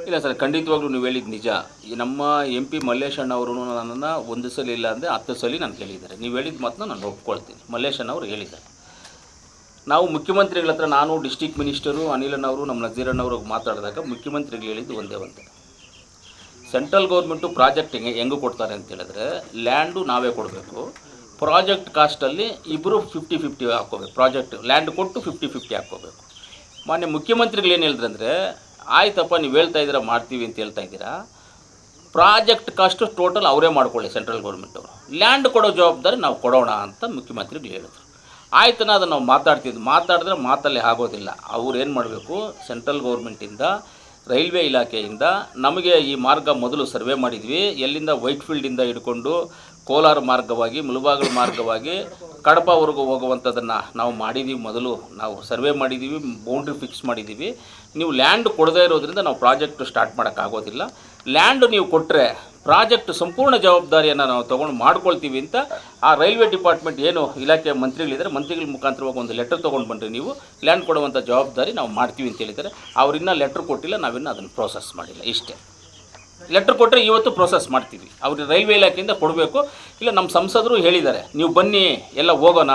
ಇಲ್ಲ ಸರ್, ಖಂಡಿತವಾಗ್ಲೂ ನೀವು ಹೇಳಿದ್ದು ನಿಜ. ಈ ನಮ್ಮ MP ಮಲ್ಲೇಶ್ ಅಣ್ಣ ಅವರು ನನ್ನನ್ನು ಒಂದು ಸಲ ಇಲ್ಲ ಅಂದರೆ 10 ಸಲ ನಾನು ಕೇಳಿದ್ದಾರೆ. ನೀವು ಹೇಳಿದ ಮಾತನ್ನ ನಾನು ಒಪ್ಕೊಳ್ತೀನಿ. ಮಲ್ಲೇಶ್ ಅಣ್ಣ ಅವರು ಹೇಳಿದ್ದಾರೆ. ನಾವು ಮುಖ್ಯಮಂತ್ರಿಗಳ ಹತ್ರ, ನಾನು ಡಿಸ್ಟ್ರಿಕ್ಟ್ ಮಿನಿಸ್ಟರು ಅನಿಲಣ್ಣವರು ನಮ್ಮ ನಜೀರಣ್ಣವರು ಮಾತಾಡಿದಾಗ ಮುಖ್ಯಮಂತ್ರಿಗಳು ಹೇಳಿದ್ದು ಒಂದೇ ಸೆಂಟ್ರಲ್ ಗೌರ್ಮೆಂಟು ಪ್ರಾಜೆಕ್ಟ್ ಹೆಂಗೆ ಕೊಡ್ತಾರೆ ಅಂತ ಹೇಳಿದ್ರೆ, ಲ್ಯಾಂಡು ನಾವೇ ಕೊಡಬೇಕು, ಪ್ರಾಜೆಕ್ಟ್ ಕಾಸ್ಟಲ್ಲಿ ಇಬ್ಬರು 50-50 ಹಾಕ್ಕೋಬೇಕು. ಪ್ರಾಜೆಕ್ಟ್ ಲ್ಯಾಂಡ್ ಕೊಟ್ಟು 50-50 ಹಾಕ್ಕೋಬೇಕು. ಮಾನ್ಯ ಮುಖ್ಯಮಂತ್ರಿಗಳು ಏನು ಹೇಳಿದ್ರು ಅಂದರೆ, ಆಯ್ತಪ್ಪ ನೀವು ಹೇಳ್ತಾ ಇದ್ದೀರಾ ಮಾಡ್ತೀವಿ ಅಂತ ಹೇಳ್ತಾ ಇದ್ದೀರಾ, ಪ್ರಾಜೆಕ್ಟ್ ಕಾಸ್ಟು ಟೋಟಲ್ ಅವರೇ ಮಾಡ್ಕೊಳ್ಳಿ ಸೆಂಟ್ರಲ್ ಗೌರ್ಮೆಂಟವರು, ಲ್ಯಾಂಡ್ ಕೊಡೋ ಜವಾಬ್ದಾರಿ ನಾವು ಕೊಡೋಣ ಅಂತ ಮುಖ್ಯಮಂತ್ರಿಗಳು ಹೇಳಿದ್ರು. ಆಯ್ತನ ಅದನ್ನು ನಾವು ಮಾತಾಡಿದ್ರೆ ಮಾತಲ್ಲಿ ಆಗೋದಿಲ್ಲ. ಅವ್ರು ಏನು ಮಾಡಬೇಕು, ಸೆಂಟ್ರಲ್ ಗೌರ್ಮೆಂಟಿಂದ ರೈಲ್ವೆ ಇಲಾಖೆಯಿಂದ ನಮಗೆ ಈ ಮಾರ್ಗ ಮೊದಲು ಸರ್ವೆ ಮಾಡಿದ್ವಿ, ಎಲ್ಲಿಂದ ವೈಟ್ಫೀಲ್ಡಿಂದ ಹಿಡ್ಕೊಂಡು ಕೋಲಾರ ಮಾರ್ಗವಾಗಿ ಮುಳಬಾಗಿಲು ಮಾರ್ಗವಾಗಿ ಕಡಪವರೆಗೂ ಹೋಗುವಂಥದ್ದನ್ನು ನಾವು ಮಾಡಿದ್ದೀವಿ. ಮೊದಲು ನಾವು ಸರ್ವೆ ಮಾಡಿದ್ದೀವಿ, ಬೌಂಡ್ರಿ ಫಿಕ್ಸ್ ಮಾಡಿದ್ದೀವಿ. ನೀವು ಲ್ಯಾಂಡ್ ಕೊಡದೇ ಇರೋದ್ರಿಂದ ನಾವು ಪ್ರಾಜೆಕ್ಟ್ ಸ್ಟಾರ್ಟ್ ಮಾಡೋಕ್ಕಾಗೋದಿಲ್ಲ. ಲ್ಯಾಂಡ್ ನೀವು ಕೊಟ್ಟರೆ ಪ್ರಾಜೆಕ್ಟ್ ಸಂಪೂರ್ಣ ಜವಾಬ್ದಾರಿಯನ್ನು ನಾವು ತೊಗೊಂಡು ಮಾಡ್ಕೊಳ್ತೀವಿ ಅಂತ ಆ ರೈಲ್ವೆ ಡಿಪಾರ್ಟ್ಮೆಂಟ್ ಏನು ಇಲಾಖೆ ಮಂತ್ರಿಗಳಿದ್ದಾರೆ, ಮಂತ್ರಿಗಳ ಮುಖಾಂತರವಾಗಿ ಒಂದು ಲೆಟರ್ ತೊಗೊಂಡು ಬಂದರೆ ನೀವು ಲ್ಯಾಂಡ್ ಕೊಡುವಂಥ ಜವಾಬ್ದಾರಿ ನಾವು ಮಾಡ್ತೀವಿ ಅಂತ ಹೇಳಿದ್ದಾರೆ. ಅವ್ರಿನ್ನೂ ಲೆಟ್ರ್ ಕೊಟ್ಟಿಲ್ಲ, ನಾವಿನ್ನೂ ಅದನ್ನು ಪ್ರೋಸೆಸ್ ಮಾಡಿಲ್ಲ. ಇಷ್ಟೇ. ಲೆಟ್ರ್ ಕೊಟ್ಟರೆ ಇವತ್ತು ಪ್ರೋಸೆಸ್ ಮಾಡ್ತೀವಿ. ಅವ್ರಿಗೆ ರೈಲ್ವೆ ಇಲಾಖೆಯಿಂದ ಕೊಡಬೇಕು. ಇಲ್ಲ, ನಮ್ಮ ಸಂಸದರು ಹೇಳಿದ್ದಾರೆ, ನೀವು ಬನ್ನಿ ಎಲ್ಲ ಹೋಗೋಣ,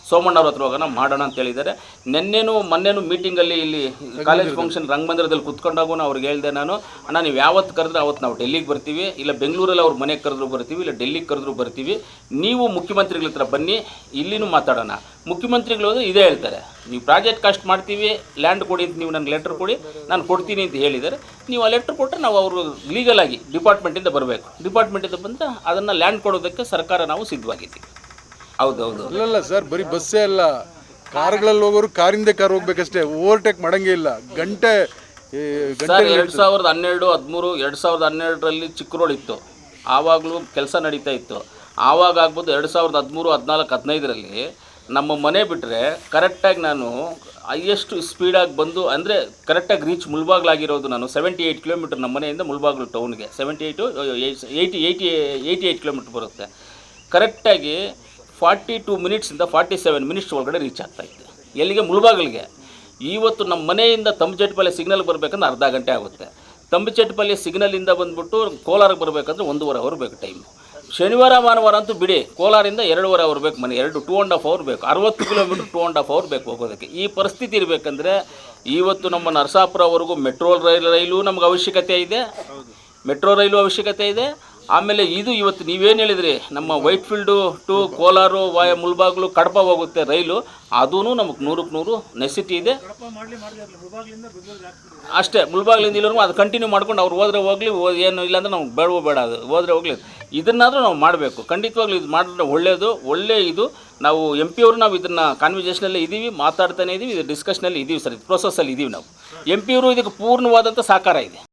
ಸೋಮಣ್ಣವ್ರ ಹತ್ರ ಹೋಗೋಣ, ಮಾಡೋಣ ಅಂತ ಹೇಳಿದ್ದಾರೆ. ಮೊನ್ನೆನೂ ಮೀಟಿಂಗಲ್ಲಿ ಇಲ್ಲಿ ಕಾಲೇಜ್ ಫಂಕ್ಷನ್ ರಂಗಮಂದಿರದಲ್ಲಿ ಕುತ್ಕೊಂಡಾಗೂ ಅವ್ರಿಗೆ ಹೇಳಿದೆ ನಾನು, ಅಣ್ಣ ನೀವು ಯಾವತ್ತು ಕರೆದ್ರೆ ಅವತ್ತು ನಾವು ಡೆಲ್ಲಿಗೆ ಬರ್ತೀವಿ, ಇಲ್ಲ ಬೆಂಗಳೂರಲ್ಲಿ ಅವ್ರ ಮನೆಗೆ ಕರೆದ್ರು ಬರ್ತೀವಿ, ಇಲ್ಲ ಡೆಲ್ಲಿಗೆ ಕರೆದ್ರು ಬರ್ತೀವಿ, ನೀವು ಮುಖ್ಯಮಂತ್ರಿಗಳ ಹತ್ರ ಬನ್ನಿ, ಇಲ್ಲಿನೂ ಮಾತಾಡೋಣ. ಮುಖ್ಯಮಂತ್ರಿಗಳು ಇದೇ ಹೇಳ್ತಾರೆ, ನೀವು ಪ್ರಾಜೆಕ್ಟ್ ಕಾಸ್ಟ್ ಮಾಡ್ತೀವಿ, ಲ್ಯಾಂಡ್ ಕೊಡಿ ಅಂತ ನೀವು ನನಗೆ ಲೆಟ್ರ್ ಕೊಡಿ, ನಾನು ಕೊಡ್ತೀನಿ ಅಂತ ಹೇಳಿದ್ದಾರೆ. ನೀವು ಆ ಲೆಟ್ರ್ ಕೊಟ್ಟರೆ ನಾವು ಅವರು ಲೀಗಲಾಗಿ ಡಿಪಾರ್ಟ್ಮೆಂಟಿಂದ ಬರಬೇಕು. ಡಿಪಾರ್ಟ್ಮೆಂಟಿಂದ ಬಂದರೆ ಅದನ್ನು ಲ್ಯಾಂಡ್ ಕೊಡೋದಕ್ಕೆ ಸರ್ಕಾರ ನಾವು ಸಿದ್ಧವಾಗಿದ್ದೀವಿ. ಹೌದೌದು. ಇಲ್ಲ ಸರ್, ಬರೀ ಬಸ್ಸೇ ಅಲ್ಲ, ಕಾರ್ಗಳಲ್ಲಿ ಹೋಗೋರು ಕಾರಿಂದ ಕಾರ್ ಹೋಗ್ಬೇಕಷ್ಟೇ, ಓವರ್ಟೇಕ್ ಮಾಡಂಗೇ ಇಲ್ಲ. ಗಂಟೆ ಸರ್ 2012, 2012ರಲ್ಲಿ ಚಿಕ್ಕ ರೋಡ್ ಇತ್ತು, ಆವಾಗಲೂ ಕೆಲಸ ನಡೀತಾ ಇತ್ತು. ಆವಾಗ ಆಗ್ಬೋದು 2013, 14, 15ರಲ್ಲಿ ನಮ್ಮ ಮನೆ ಬಿಟ್ಟರೆ ಕರೆಕ್ಟಾಗಿ ನಾನು ಹೈಯೆಸ್ಟ್ ಸ್ಪೀಡಾಗಿ ಬಂದು, ಅಂದರೆ ಕರೆಕ್ಟಾಗಿ ರೀಚ್ ಮುಳಬಾಗ್ಲಾಗಿರೋದು ನಾನು 78 ಕಿಲೋಮೀಟ್ರ್ ನಮ್ಮ ಮನೆಯಿಂದ ಮುಳಬಾಗ್ಲು ಟೌನ್ಗೆ 88 ಕಿಲೋಮೀಟ್ರ್ ಬರುತ್ತೆ. ಕರೆಕ್ಟಾಗಿ 42 ಮಿನಿಟ್ಸಿಂದ 47 ಮಿನಿಟ್ಸ್ ಒಳಗಡೆ ರೀಚ್ ಆಗ್ತಾಯಿತ್ತು. ಎಲ್ಲಿಗೆ? ಮುಳಬಾಗಿಲಿಗೆ. ಇವತ್ತು ನಮ್ಮ ಮನೆಯಿಂದ ತಂಬಚೆಟ್ಟುಪಾಳ್ಯ ಸಿಗ್ನಲ್ಗೆ ಬರಬೇಕಂದ್ರೆ ಅರ್ಧ ಗಂಟೆ ಆಗುತ್ತೆ. ತಂಬಚೆಟ್ಟುಪಾಳ್ಯ ಸಿಗ್ನಲಿಂದ ಬಂದುಬಿಟ್ಟು ಕೋಲಾರಕ್ಕೆ ಬರಬೇಕಂದ್ರೆ 1.5 ಅವರ್ ಬೇಕು ಟೈಮು. ಶನಿವಾರ ಭಾನುವಾರ ಅಂತೂ ಬಿಡಿ, ಕೋಲಾರಿಂದ 2.5 ಅವರ್ ಬೇಕು, ಮನೆ 2.5 ಅವರ್ ಬೇಕು. 60 ಕಿಲೋಮೀಟ್ರ್ 2.5 ಅವರ್ ಬೇಕು ಹೋಗೋದಕ್ಕೆ. ಈ ಪರಿಸ್ಥಿತಿ ಇರಬೇಕಂದ್ರೆ ಇವತ್ತು ನಮ್ಮ ನರಸಾಪುರವರೆಗೂ ಮೆಟ್ರೋ ರೈಲು ನಮ್ಗೆ ಅವಶ್ಯಕತೆ ಇದೆ, ಮೆಟ್ರೋ ರೈಲು ಅವಶ್ಯಕತೆ ಇದೆ. ಆಮೇಲೆ ಇದು ಇವತ್ತು ನೀವೇನು ಹೇಳಿದ್ರಿ, ನಮ್ಮ ವೈಟ್ಫೀಲ್ಡು ಟು ಕೋಲಾರ ವಾಯ ಮುಳಬಾಗ್ಲು ಕಡಪ ಹೋಗುತ್ತೆ ರೈಲು, ಅದೂ ನಮಗೆ 100ಕ್ಕೆ 100 ನೆಸಿಟಿ ಇದೆ. ಅಷ್ಟೇ, ಮುಳಬಾಗ್ಲಿಂದ ಇಲ್ಲವರೆಗೂ ಅದು ಕಂಟಿನ್ಯೂ ಮಾಡ್ಕೊಂಡು ಅವ್ರು ಹೋದರೆ ಹೋಗಲಿ, ಏನು ಇಲ್ಲಾಂದ್ರೆ ನಮ್ಗೆ ಬೇಡ ಅದು ಹೋದರೆ ಹೋಗಲಿ. ಇದನ್ನಾದರೂ ನಾವು ಮಾಡಬೇಕು. ಖಂಡಿತವಾಗ್ಲೂ ಇದು ಮಾಡಿದ್ರೆ ಒಳ್ಳೆ ಇದು. ನಾವು MP ಅವರು ನಾವು ಇದನ್ನು ಕಾನ್ವರ್ಸೇಷನಲ್ಲಿ ಇದ್ದೀವಿ, ಮಾತಾಡ್ತಾನೆ ಇದ್ದೀವಿ, ಇದು ಡಿಸ್ಕಷನಲ್ಲಿ ಇದ್ದೀವಿ ಸರ್, ಇದು ಪ್ರೋಸೆಸ್ಸಲ್ಲಿ ಇದ್ದೀವಿ ನಾವು. MP ಅವರು ಇದಕ್ಕೆ ಪೂರ್ಣವಾದಂಥ ಸಹಕಾರ ಇದೆ.